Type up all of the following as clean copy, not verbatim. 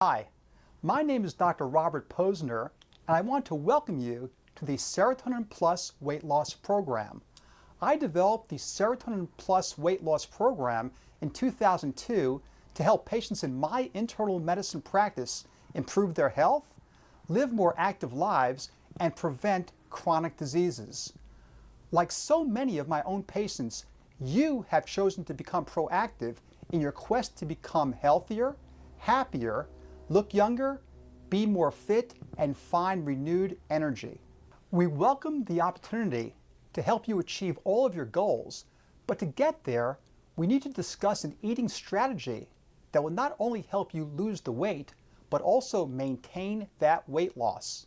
Hi, my name is Dr. Robert Posner, and I want to welcome you to the Serotonin-Plus Weight Loss Program. I developed the Serotonin-Plus Weight Loss Program in 2002 to help patients in my internal medicine practice improve their health, live more active lives, and prevent chronic diseases. Like so many of my own patients, you have chosen to become proactive in your quest to become healthier, happier, look younger, be more fit, and find renewed energy. We welcome the opportunity to help you achieve all of your goals, but to get there, we need to discuss an eating strategy that will not only help you lose the weight, but also maintain that weight loss.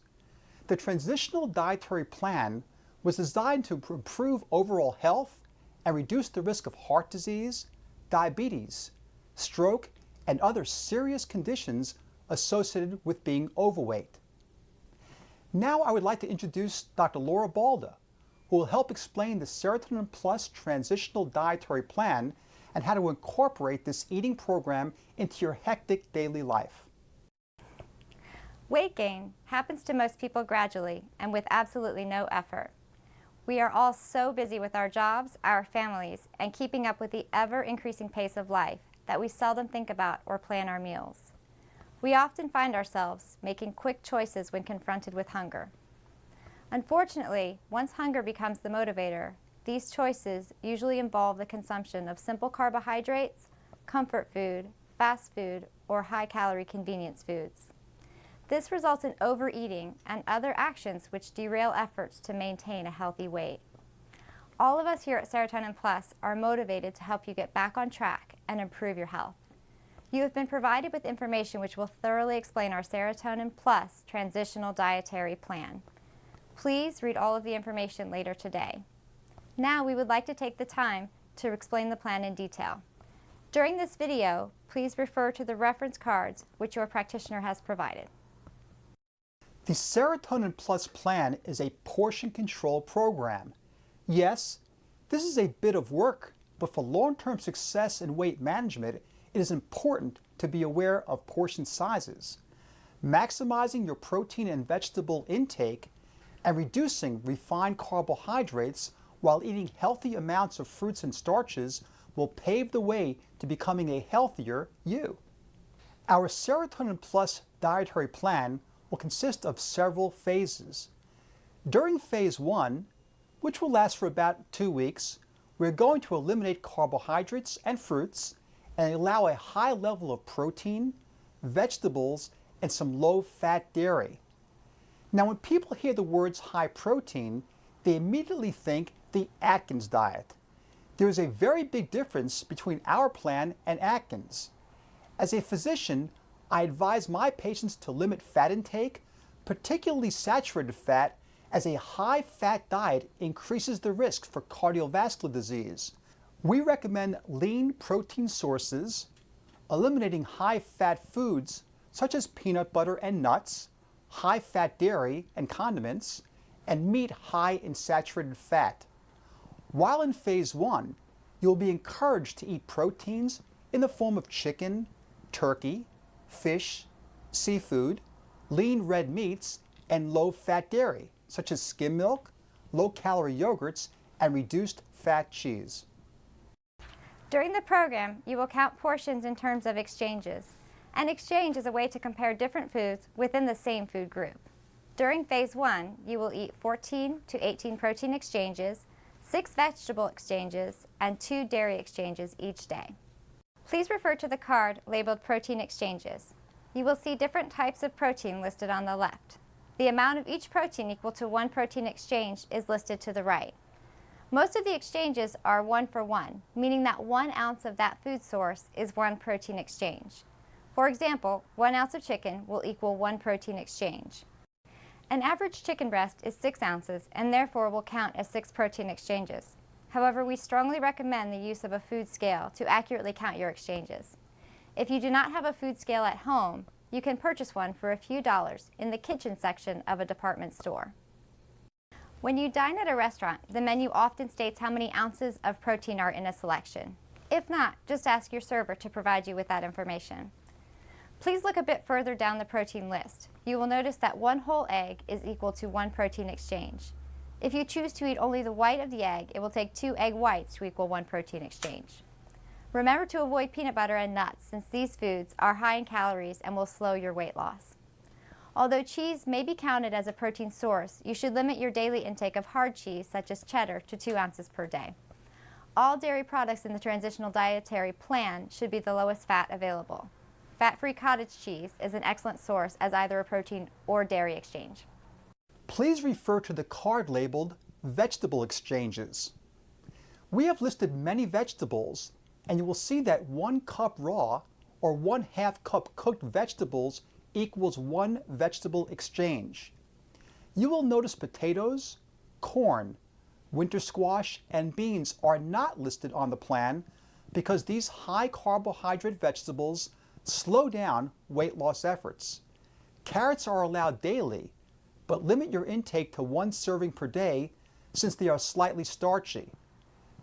The transitional dietary plan was designed to improve overall health and reduce the risk of heart disease, diabetes, stroke, and other serious conditions associated with being overweight. Now I would like to introduce Dr. Laura Balda, who will help explain the Serotonin Plus Transitional Dietary Plan and how to incorporate this eating program into your hectic daily life. Weight gain happens to most people gradually and with absolutely no effort. We are all so busy with our jobs, our families, and keeping up with the ever-increasing pace of life that we seldom think about or plan our meals. We often find ourselves making quick choices when confronted with hunger. Unfortunately, once hunger becomes the motivator, these choices usually involve the consumption of simple carbohydrates, comfort food, fast food, or high-calorie convenience foods. This results in overeating and other actions which derail efforts to maintain a healthy weight. All of us here at Serotonin Plus are motivated to help you get back on track and improve your health. You have been provided with information which will thoroughly explain our Serotonin Plus Transitional Dietary Plan. Please read all of the information later today. Now we would like to take the time to explain the plan in detail. During this video, please refer to the reference cards which your practitioner has provided. The Serotonin Plus plan is a portion control program. Yes, this is a bit of work, but for long-term success in weight management, it is important to be aware of portion sizes. Maximizing your protein and vegetable intake and reducing refined carbohydrates while eating healthy amounts of fruits and starches will pave the way to becoming a healthier you. Our Serotonin Plus dietary plan will consist of several phases. During phase 1, which will last for about 2 weeks, we're going to eliminate carbohydrates and fruits and allow a high level of protein, vegetables, and some low-fat dairy. Now, when people hear the words high protein, they immediately think the Atkins diet. There is a very big difference between our plan and Atkins. As a physician, I advise my patients to limit fat intake, particularly saturated fat, as a high-fat diet increases the risk for cardiovascular disease. We recommend lean protein sources, eliminating high-fat foods such as peanut butter and nuts, high-fat dairy and condiments, and meat high in saturated fat. While in phase 1, you'll be encouraged to eat proteins in the form of chicken, turkey, fish, seafood, lean red meats, and low-fat dairy, such as skim milk, low-calorie yogurts, and reduced-fat cheese. During the program, you will count portions in terms of exchanges. An exchange is a way to compare different foods within the same food group. During phase 1, you will eat 14 to 18 protein exchanges, 6 vegetable exchanges, and 2 dairy exchanges each day. Please refer to the card labeled Protein Exchanges. You will see different types of protein listed on the left. The amount of each protein equal to 1 protein exchange is listed to the right. Most of the exchanges are 1 for 1, meaning that 1 ounce of that food source is 1 protein exchange. For example, 1 ounce of chicken will equal 1 protein exchange. An average chicken breast is 6 ounces and therefore will count as 6 protein exchanges. However, we strongly recommend the use of a food scale to accurately count your exchanges. If you do not have a food scale at home, you can purchase one for a few dollars in the kitchen section of a department store. When you dine at a restaurant, the menu often states how many ounces of protein are in a selection. If not, just ask your server to provide you with that information. Please look a bit further down the protein list. You will notice that one whole egg is equal to one protein exchange. If you choose to eat only the white of the egg, it will take 2 egg whites to equal 1 protein exchange. Remember to avoid peanut butter and nuts, since these foods are high in calories and will slow your weight loss. Although cheese may be counted as a protein source, you should limit your daily intake of hard cheese, such as cheddar, to 2 ounces per day. All dairy products in the transitional dietary plan should be the lowest fat available. Fat-free cottage cheese is an excellent source as either a protein or dairy exchange. Please refer to the card labeled Vegetable Exchanges. We have listed many vegetables, and you will see that 1 cup raw or 1/2 cup cooked vegetables equals 1 vegetable exchange. You will notice potatoes, corn, winter squash, and beans are not listed on the plan because these high carbohydrate vegetables slow down weight loss efforts. Carrots are allowed daily, but limit your intake to 1 serving per day since they are slightly starchy.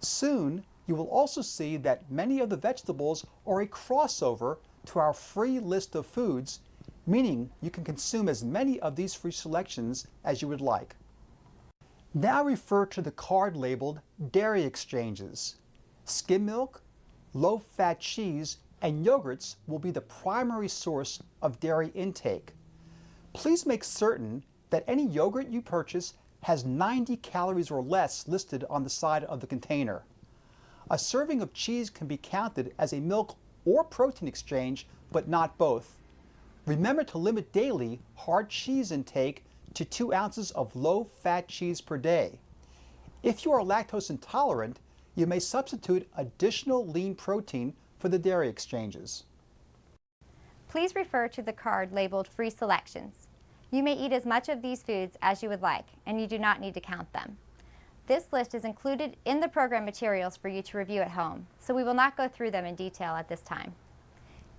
Soon, you will also see that many of the vegetables are a crossover to our free list of foods, meaning you can consume as many of these free selections as you would like. Now refer to the card labeled Dairy Exchanges. Skim milk, low-fat cheese, and yogurts will be the primary source of dairy intake. Please make certain that any yogurt you purchase has 90 calories or less listed on the side of the container. A serving of cheese can be counted as a milk or protein exchange, but not both. Remember to limit daily hard cheese intake to 2 ounces of low-fat cheese per day. If you are lactose intolerant, you may substitute additional lean protein for the dairy exchanges. Please refer to the card labeled Free Selections. You may eat as much of these foods as you would like, and you do not need to count them. This list is included in the program materials for you to review at home, so we will not go through them in detail at this time.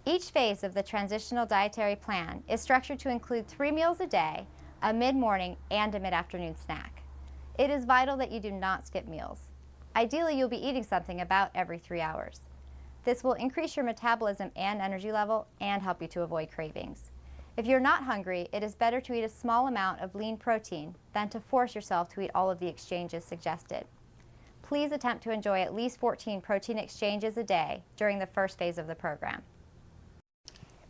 Each phase of the transitional dietary plan is structured to include 3 meals a day, a mid-morning, and a mid-afternoon snack. It is vital that you do not skip meals. Ideally, you'll be eating something about every 3 hours. This will increase your metabolism and energy level and help you to avoid cravings. If you're not hungry, it is better to eat a small amount of lean protein than to force yourself to eat all of the exchanges suggested. Please attempt to enjoy at least 14 protein exchanges a day during the first phase of the program.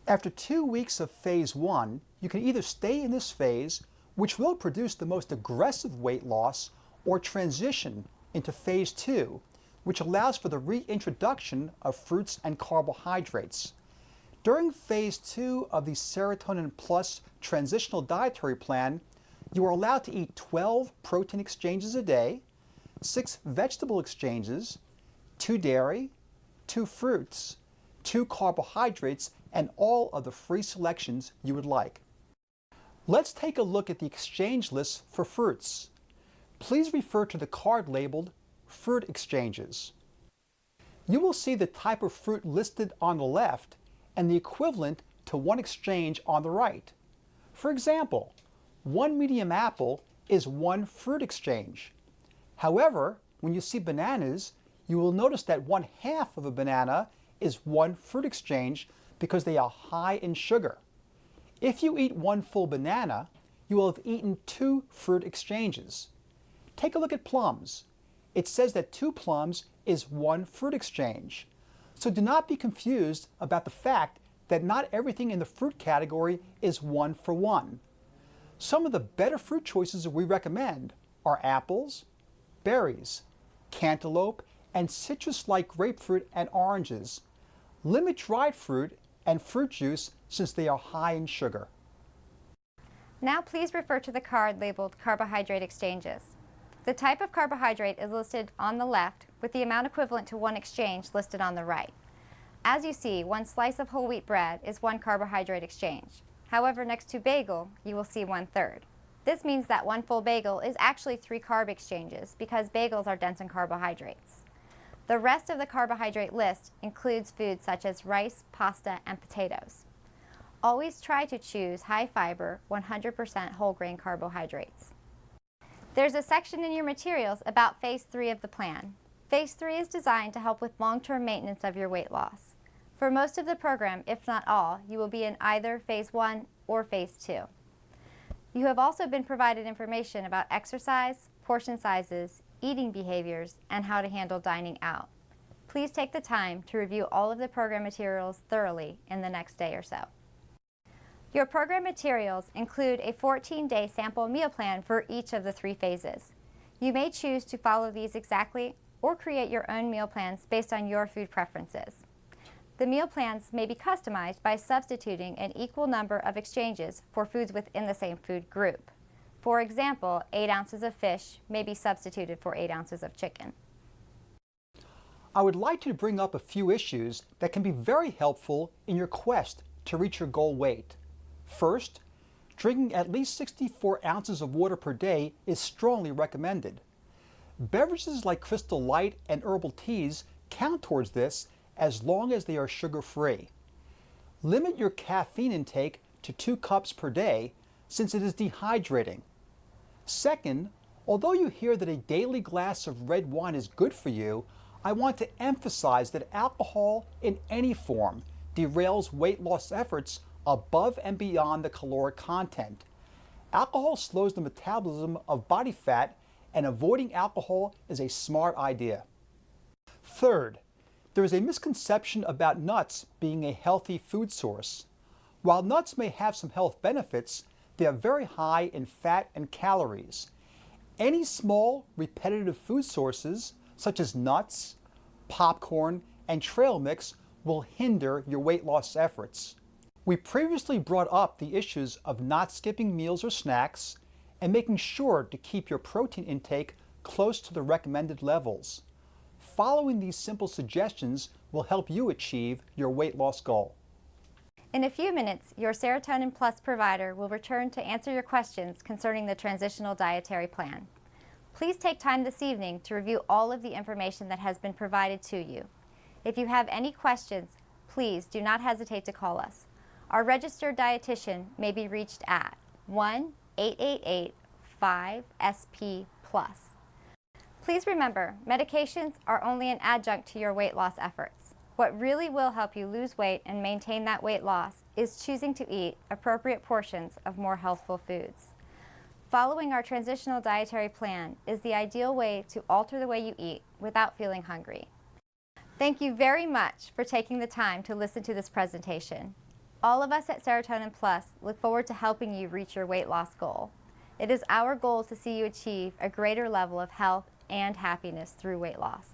After 2 weeks of phase 1, you can either stay in this phase, which will produce the most aggressive weight loss, or transition into phase 2, which allows for the reintroduction of fruits and carbohydrates. During phase 2 of the Serotonin-Plus transitional dietary plan, you are allowed to eat 12 protein exchanges a day, 6 vegetable exchanges, 2 dairy, 2 fruits, 2 carbohydrates, and all of the free selections you would like. Let's take a look at the exchange list for fruits. Please refer to the card labeled Fruit Exchanges. You will see the type of fruit listed on the left and the equivalent to 1 exchange on the right. For example, 1 medium apple is 1 fruit exchange. However, when you see bananas, you will notice that 1/2 of a banana is 1 fruit exchange because they are high in sugar. If you eat 1 full banana, you will have eaten 2 fruit exchanges. Take a look at plums. It says that 2 plums is 1 fruit exchange. So do not be confused about the fact that not everything in the fruit category is 1 for 1. Some of the better fruit choices we recommend are apples, berries, cantaloupe, and citrus-like grapefruit and oranges. Limit dried fruit and fruit juice since they are high in sugar. Now please refer to the card labeled Carbohydrate Exchanges. The type of carbohydrate is listed on the left with the amount equivalent to 1 exchange listed on the right. As you see, 1 slice of whole wheat bread is 1 carbohydrate exchange. However, next to bagel, you will see 1/3. This means that 1 full bagel is actually 3 carb exchanges because bagels are dense in carbohydrates. The rest of the carbohydrate list includes foods such as rice, pasta, and potatoes. Always try to choose high fiber, 100% whole grain carbohydrates. There's a section in your materials about phase 3 of the plan. Phase 3 is designed to help with long-term maintenance of your weight loss. For most of the program, if not all, you will be in either Phase 1 or Phase 2. You have also been provided information about exercise, portion sizes, eating behaviors, and how to handle dining out. Please take the time to review all of the program materials thoroughly in the next day or so. Your program materials include a 14-day sample meal plan for each of the 3 phases. You may choose to follow these exactly or create your own meal plans based on your food preferences. The meal plans may be customized by substituting an equal number of exchanges for foods within the same food group. For example, 8 ounces of fish may be substituted for 8 ounces of chicken. I would like to bring up a few issues that can be very helpful in your quest to reach your goal weight. First, drinking at least 64 ounces of water per day is strongly recommended. Beverages like Crystal Light and herbal teas count towards this as long as they are sugar-free. Limit your caffeine intake to 2 cups per day since it is dehydrating. Second, although you hear that a daily glass of red wine is good for you, I want to emphasize that alcohol in any form derails weight loss efforts above and beyond the caloric content. Alcohol slows the metabolism of body fat, and avoiding alcohol is a smart idea. Third, there is a misconception about nuts being a healthy food source. While nuts may have some health benefits, they are very high in fat and calories. Any small, repetitive food sources, such as nuts, popcorn, and trail mix, will hinder your weight loss efforts. We previously brought up the issues of not skipping meals or snacks and making sure to keep your protein intake close to the recommended levels. Following these simple suggestions will help you achieve your weight loss goal. In a few minutes, your Serotonin-Plus provider will return to answer your questions concerning the transitional dietary plan. Please take time this evening to review all of the information that has been provided to you. If you have any questions, please do not hesitate to call us. Our registered dietitian may be reached at 1-888-5SP+. Please remember, medications are only an adjunct to your weight loss efforts. What really will help you lose weight and maintain that weight loss is choosing to eat appropriate portions of more healthful foods. Following our transitional dietary plan is the ideal way to alter the way you eat without feeling hungry. Thank you very much for taking the time to listen to this presentation. All of us at Serotonin Plus look forward to helping you reach your weight loss goal. It is our goal to see you achieve a greater level of health and happiness through weight loss.